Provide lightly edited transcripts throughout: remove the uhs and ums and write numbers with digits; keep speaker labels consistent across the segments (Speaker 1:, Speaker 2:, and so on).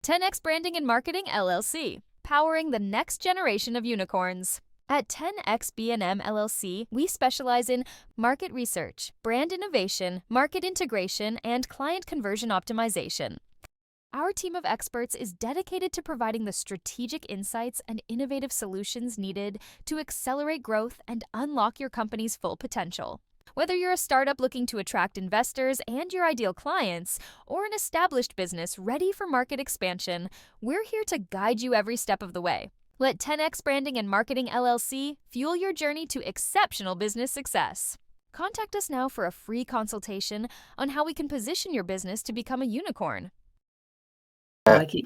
Speaker 1: 10x Branding and Marketing LLC, powering the next generation of unicorns. At 10x B&M LLC, we specialize in market research, brand innovation, market integration, and client conversion optimization. Our team of experts is dedicated to providing the strategic insights and innovative solutions needed to accelerate growth and unlock your company's full potential. Whether you're a startup looking to attract investors and your ideal clients, or an established business ready for market expansion, we're here to guide you every step of the way. Let 10x Branding and Marketing LLC fuel your journey to exceptional business success. Contact us now for a free consultation on how we can position your business to become a unicorn.
Speaker 2: Like it.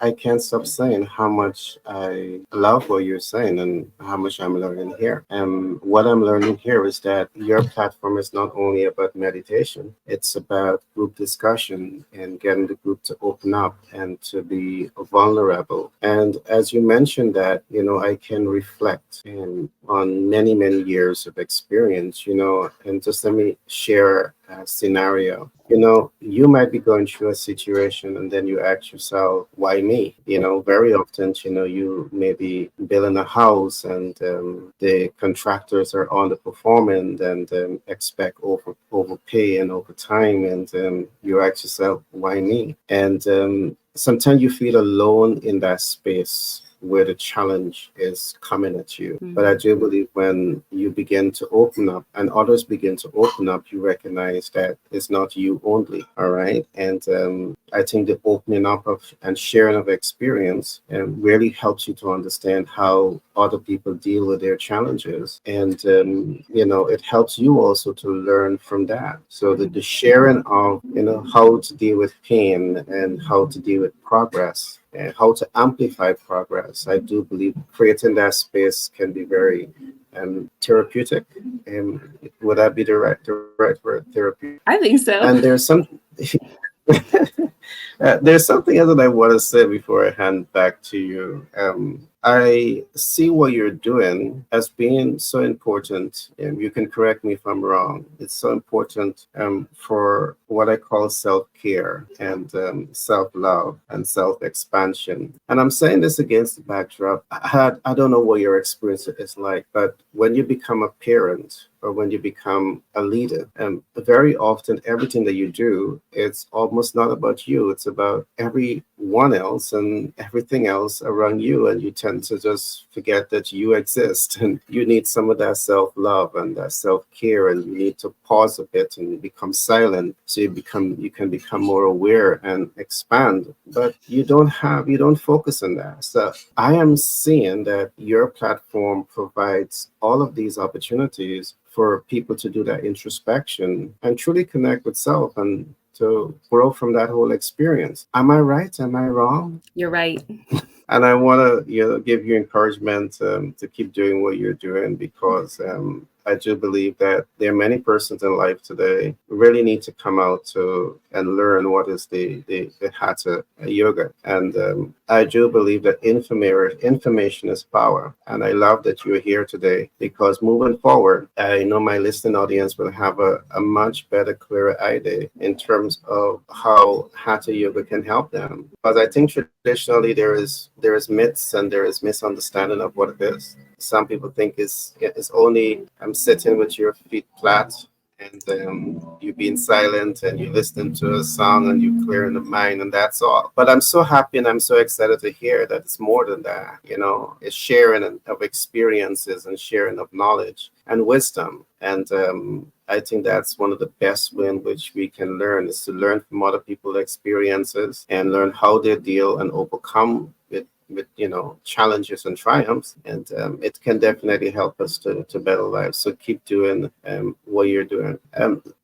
Speaker 2: I can't stop saying how much I love what you're saying and how much I'm learning here. And what I'm learning here is that your platform is not only about meditation, it's about group discussion and getting the group to open up and to be vulnerable. And as you mentioned that, I can reflect on many, many years of experience, and just let me share a scenario. You might be going through a situation and then you ask yourself, why me? Very often, you may be building a house and the contractors are underperforming and expect overpay and overtime. And you ask yourself, why me? And sometimes you feel alone in that space where the challenge is coming at you. But I do believe when you begin to open up and others begin to open up, you recognize that it's not you only. All right. And I think the opening up of and sharing of experience really helps you to understand how other people deal with their challenges. And, it helps you also to learn from that. So the sharing of, how to deal with pain and how to deal with progress and how to amplify progress. I do believe creating that space can be very therapeutic. Would that be the right word, therapeutic?
Speaker 3: I think so.
Speaker 2: And there's something else that I want to say before I hand back to you. I see what you're doing as being so important, and you can correct me if I'm wrong. It's so important for what I call self-care and self-love and self-expansion. And I'm saying this against the backdrop. I don't know what your experience is like, but when you become a parent or when you become a leader, very often everything that you do, it's almost not about you. It's about everyone else and everything else around you. And you tend to just forget that you exist and you need some of that self-love and that self-care, and you need to pause a bit and become silent so you can become more aware and expand. But you don't focus on that. So I am seeing that your platform provides all of these opportunities for people to do that introspection and truly connect with self and to grow from that whole experience. Am I right? Am I wrong?
Speaker 3: You're right.
Speaker 2: And I want to give you encouragement to keep doing what you're doing, because I do believe that there are many persons in life today who really need to come out to and learn what is the Hatha yoga. And I do believe that information is power. And I love that you're here today, because moving forward, I know my listening audience will have a much better, clearer idea in terms of how Hatha yoga can help them. Because I think traditionally there is myths and there is misunderstanding of what it is. Some people think it's only sitting with your feet flat and you being silent and you listening to a song and you clearing the mind, and that's all. But I'm so happy and I'm so excited to hear that it's more than that. It's sharing of experiences and sharing of knowledge and wisdom. And I think that's one of the best way in which we can learn, is to learn from other people's experiences and learn how they deal and overcome with challenges and triumphs. And it can definitely help us to better lives. So keep doing what you're doing.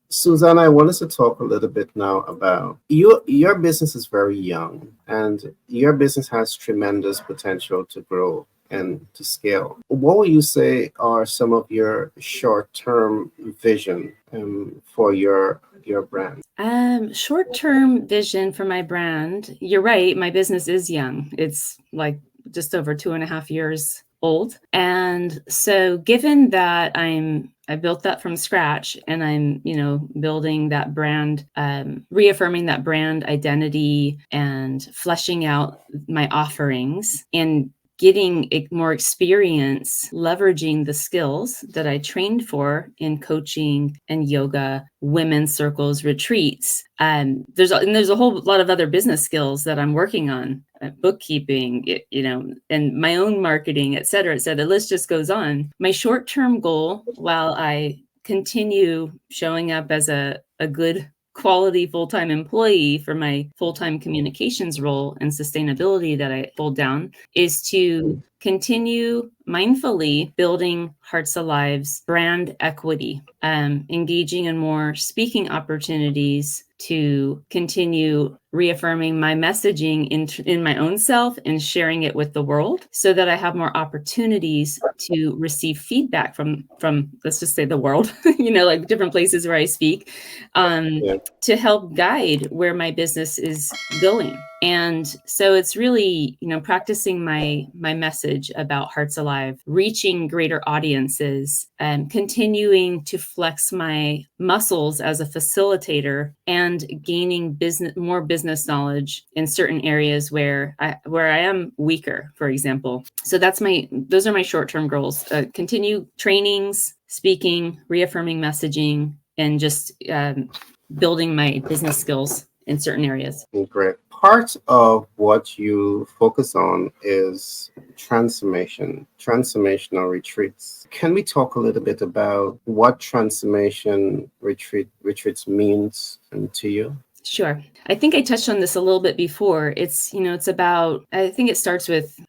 Speaker 2: Suzanna, I want us to talk a little bit now about your business is very young, and your business has tremendous potential to grow and to scale. What would you say are some of your short-term vision for your brand?
Speaker 3: Short-term vision for my brand. You're right. My business is young. It's like just over 2.5 years old. And so given that I built that from scratch, and I'm, building that brand, reaffirming that brand identity and fleshing out my offerings and getting more experience leveraging the skills that I trained for in coaching and yoga, women's circles, retreats. There's a whole lot of other business skills that I'm working on, bookkeeping, and my own marketing, et cetera, et cetera. The list just goes on. My short-term goal, while I continue showing up as a good quality full-time employee for my full-time communications role and sustainability that I hold down, is to continue mindfully building Hearts Alive's brand equity, engaging in more speaking opportunities to continue reaffirming my messaging in my own self and sharing it with the world, so that I have more opportunities to receive feedback from let's just say the world, like different places where I speak, to help guide where my business is going. And so it's really, practicing my message about Hearts Alive, reaching greater audiences, and continuing to flex my muscles as a facilitator, and gaining more business knowledge in certain areas where I am weaker, for example. So those are my short-term goals. Continue trainings, speaking, reaffirming messaging, and just building my business skills in certain areas.
Speaker 2: Great. Part of what you focus on is transformational retreats. Can we talk a little bit about what transformation retreats means to you?
Speaker 3: Sure. I think I touched on this a little bit before. It's about, I think it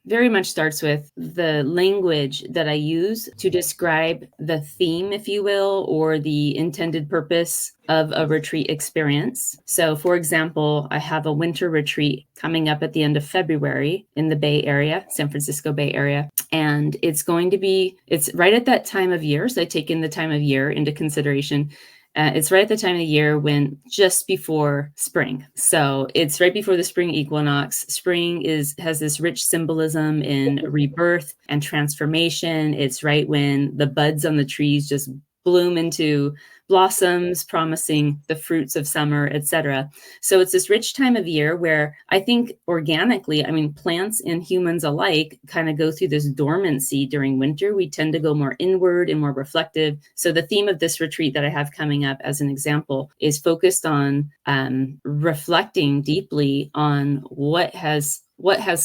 Speaker 3: very much starts with the language that I use to describe the theme, if you will, or the intended purpose of a retreat experience. So for example, I have a winter retreat coming up at the end of February in the Bay Area, San Francisco Bay Area. And it's right at that time of year. So I take in the time of year into consideration. It's right at the time of the year just before spring. So it's right before the spring equinox. Spring has this rich symbolism in rebirth and transformation. It's right when the buds on the trees just bloom into blossoms, promising the fruits of summer, etc. So it's this rich time of year where I think organically, plants and humans alike kind of go through this dormancy during winter. We tend to go more inward and more reflective. So the theme of this retreat that I have coming up, as an example, is focused on reflecting deeply on what has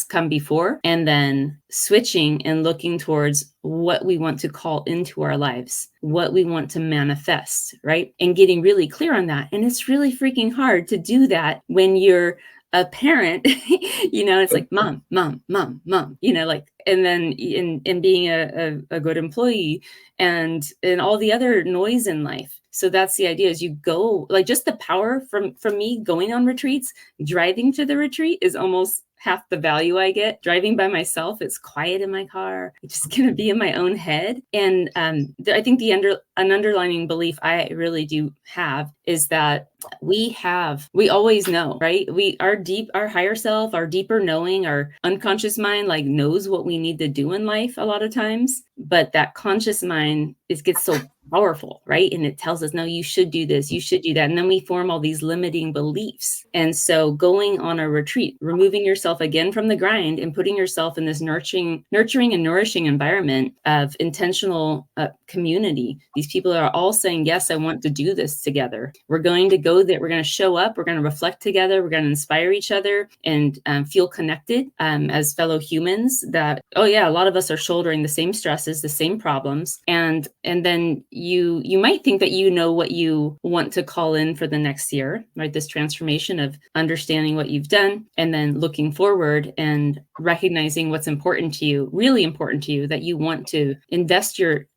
Speaker 3: come before, and then switching and looking towards what we want to call into our lives, what we want to manifest, right? And getting really clear on that. And it's really freaking hard to do that when you're a parent, it's like mom, and then in being a good employee and all the other noise in life. So that's the idea, is you go, like, just the power from me going on retreats, driving to the retreat is almost half the value I get. Driving by myself, it's quiet in my car. I'm just going to be in my own head. And I think an underlying belief I really do have is that we always know, right? Our higher self, our deeper knowing, our unconscious mind, like, knows what we need to do in life a lot of times. But that conscious mind gets so powerful, right? And it tells us, no, you should do this, you should do that. And then we form all these limiting beliefs. And so going on a retreat, removing yourself again from the grind and putting yourself in this nurturing and nourishing environment of intentional community. These people are all saying, yes, I want to do this together. We're going to go there. We're going to show up. We're going to reflect together. We're going to inspire each other and feel connected as fellow humans. That, oh yeah, a lot of us are shouldering the same stresses, the same problems. And then you might think that you know what you want to call in for the next year, right? This transformation of understanding what you've done and then looking forward and recognizing what's important to you, really important to you, that you want to invest your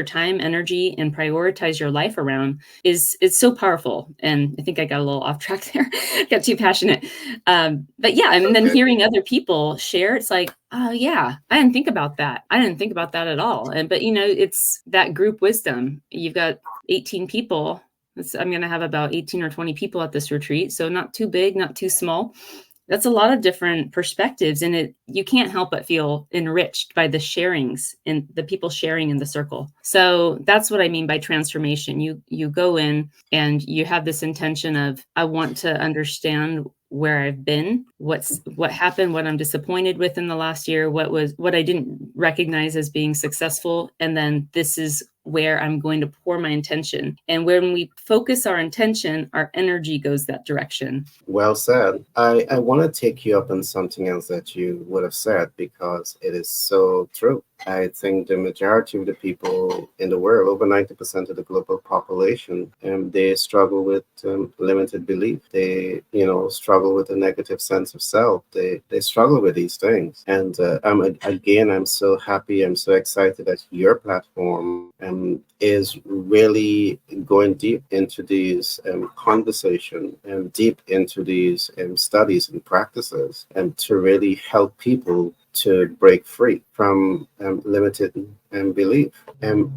Speaker 3: time, energy, and prioritize your life around it's so powerful. And I think I got a little off track there, got too passionate. But yeah, and then hearing other people share, it's like, oh yeah, I didn't think about that. I didn't think about that at all. But it's that group wisdom. You've got 18 people. I'm going to have about 18 or 20 people at this retreat. So not too big, not too small. that's a lot of different perspectives, and you can't help but feel enriched by the sharings and the people sharing in the circle. So that's what I mean by transformation. You go in and you have this intention of, I want to understand where I've been, what happened, what I'm disappointed with in the last year, what I didn't recognize as being successful, and then this is where I'm going to pour my intention. And when we focus our intention, our energy goes that direction.
Speaker 2: Well said. I want to take you up on something else that you would have said, because it is so true. I think the majority of the people in the world, over 90% of the global population, they struggle with limited belief. They, struggle with a negative sense of self. They struggle with these things. And I'm so happy. I'm so excited that your platform is really going deep into these conversation and deep into these studies and practices, and to really help people to break free from limited belief.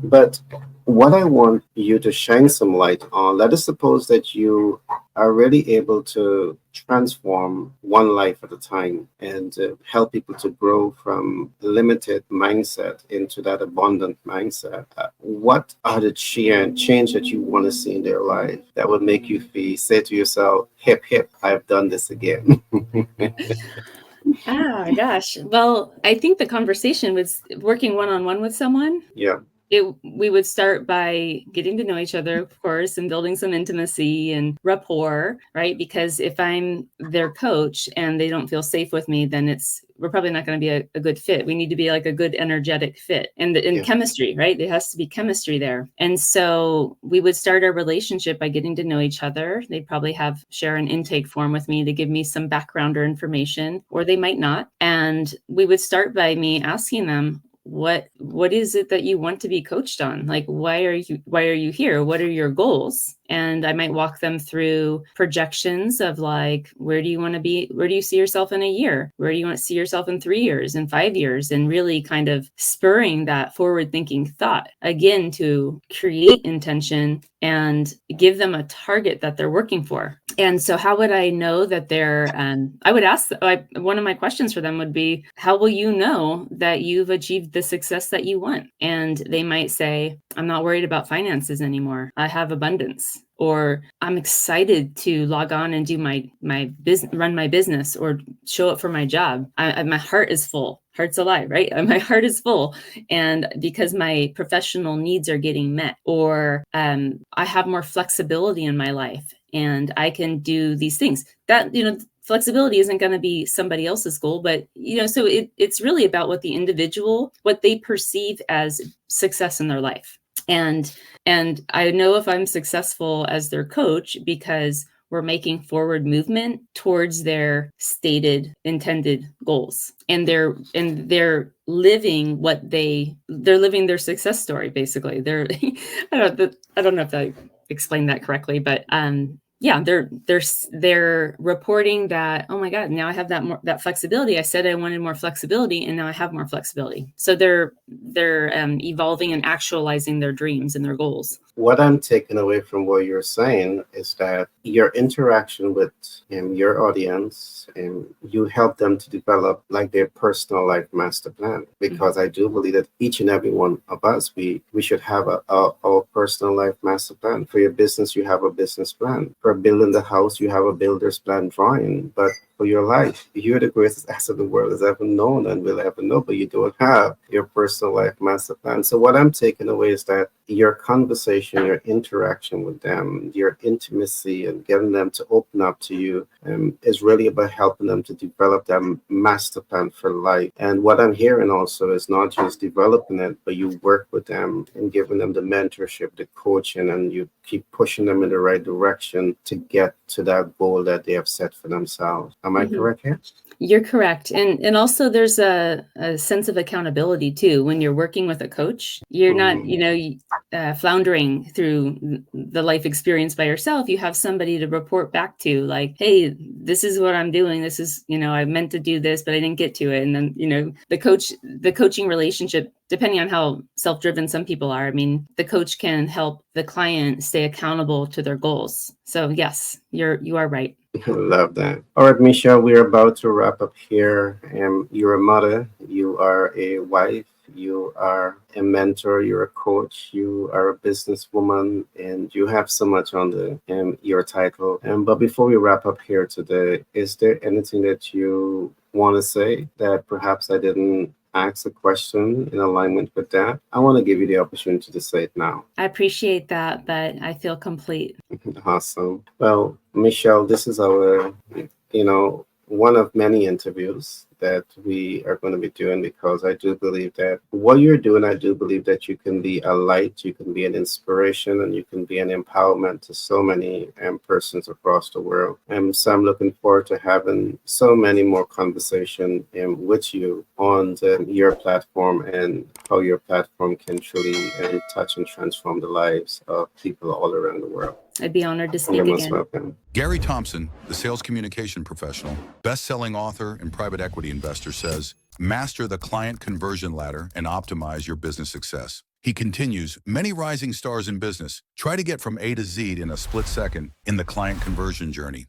Speaker 2: But what I want you to shine some light on, let us suppose that you are really able to transform one life at a time and help people to grow from limited mindset into that abundant mindset. What are the change that you want to see in their life that would make you say to yourself, hip, hip, I've done this again?
Speaker 3: Ah, gosh. Well, I think the conversation was working one-on-one with someone.
Speaker 2: Yeah.
Speaker 3: We would start by getting to know each other, of course, and building some intimacy and rapport, right? Because if I'm their coach and they don't feel safe with me, then we're probably not going to be a good fit. We need to be like a good energetic fit, and chemistry, right? There has to be chemistry there. And so we would start our relationship by getting to know each other. They'd probably share an intake form with me to give me some background or information, or they might not. And we would start by me asking them, what is it that you want to be coached on? Like, why are you here? What are your goals? And I might walk them through projections of like, where do you want to be? Where do you see yourself in a year? Where do you want to see yourself in 3 years and 5 years? And really kind of spurring that forward thinking thought again to create intention and give them a target that they're working for. And so how would I know that I would ask, one of my questions for them would be, how will you know that you've achieved the success that you want? And they might say, I'm not worried about finances anymore. I have abundance. Or I'm excited to log on and do my business, run my business, or show up for my job. My heart is full. Heart's alive, right? My heart is full. And because my professional needs are getting met, or I have more flexibility in my life and I can do these things that, flexibility isn't going to be somebody else's goal, but, so it's really about what the individual, what they perceive as success in their life. And I know if I'm successful as their coach because we're making forward movement towards their stated intended goals, and they're living they're living their success story. Basically, I don't know if I explained that correctly, but yeah, they're reporting that, oh my God, now I have that flexibility. I said I wanted more flexibility, and now I have more flexibility. So they're evolving and actualizing their dreams and their goals.
Speaker 2: What I'm taking away from what you're saying is that your interaction with your audience, you help them to develop like their personal life master plan. Because I do believe that each and every one of us, we should have our personal life master plan. For your business, you have a business plan. For building the house, you have a builder's plan drawing. But for your life, you're the greatest asset the world has ever known and will ever know, but you don't have your personal life master plan. So what I'm taking away is that your conversation, your interaction with them, your intimacy, and getting them to open up to you is really about helping them to develop that master plan for life. And what I'm hearing also is not just developing it, but you work with them and giving them the mentorship, the coaching, and you keep pushing them in the right direction to get to that goal that they have set for themselves. Am I correct here?
Speaker 3: You're correct. And also there's a sense of accountability too. When you're working with a coach, you're not, floundering through the life experience by yourself. You have somebody to report back to, like, hey, this is what I'm doing. This is, I meant to do this, but I didn't get to it. And then, the coaching relationship, depending on how self-driven some people are, I mean, the coach can help the client stay accountable to their goals. So yes, you are right.
Speaker 2: Love that. All right, Michelle, we're about to wrap up here. You're a mother, you are a wife, you are a mentor, you're a coach, you are a businesswoman, and you have so much on the your title. But before we wrap up here today, is there anything that you want to say that perhaps I didn't ask a question in alignment with that? I want to give you the opportunity to say it now.
Speaker 3: I appreciate that, but I feel complete.
Speaker 2: Awesome. Well, Michelle, this is our, one of many interviews that we are going to be doing because I do believe that what you're doing, I do believe that you can be a light, you can be an inspiration, and you can be an empowerment to so many persons across the world. And so I'm looking forward to having so many more conversation with you on your platform and how your platform can truly touch and transform the lives of people all around the world.
Speaker 3: I'd be honored to speak
Speaker 2: You're most
Speaker 3: again.
Speaker 2: welcome.
Speaker 4: Gary Thompson, the sales communication professional, best-selling author and private equity investor, says, master the client conversion ladder and optimize your business success. He continues, many rising stars in business try to get from A to Z in a split second in the client conversion journey.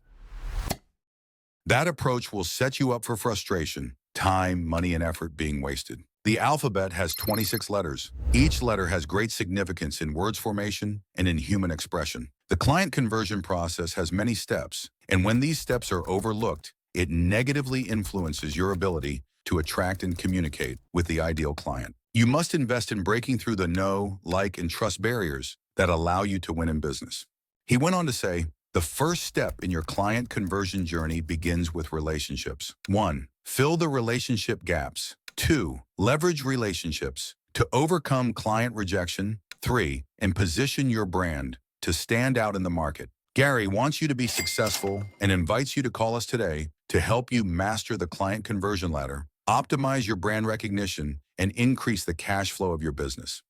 Speaker 4: That approach will set you up for frustration, time, money, and effort being wasted. The alphabet has 26 letters. Each letter has great significance in words formation and in human expression. The client conversion process has many steps, and when these steps are overlooked, it negatively influences your ability to attract and communicate with the ideal client. You must invest in breaking through the know, like, and trust barriers that allow you to win in business. He went on to say, the first step in your client conversion journey begins with relationships. 1. Fill the relationship gaps. 2. Leverage relationships to overcome client rejection. 3. And position your brand to stand out in the market. Gary wants you to be successful and invites you to call us today to help you master the client conversion ladder, optimize your brand recognition, and increase the cash flow of your business.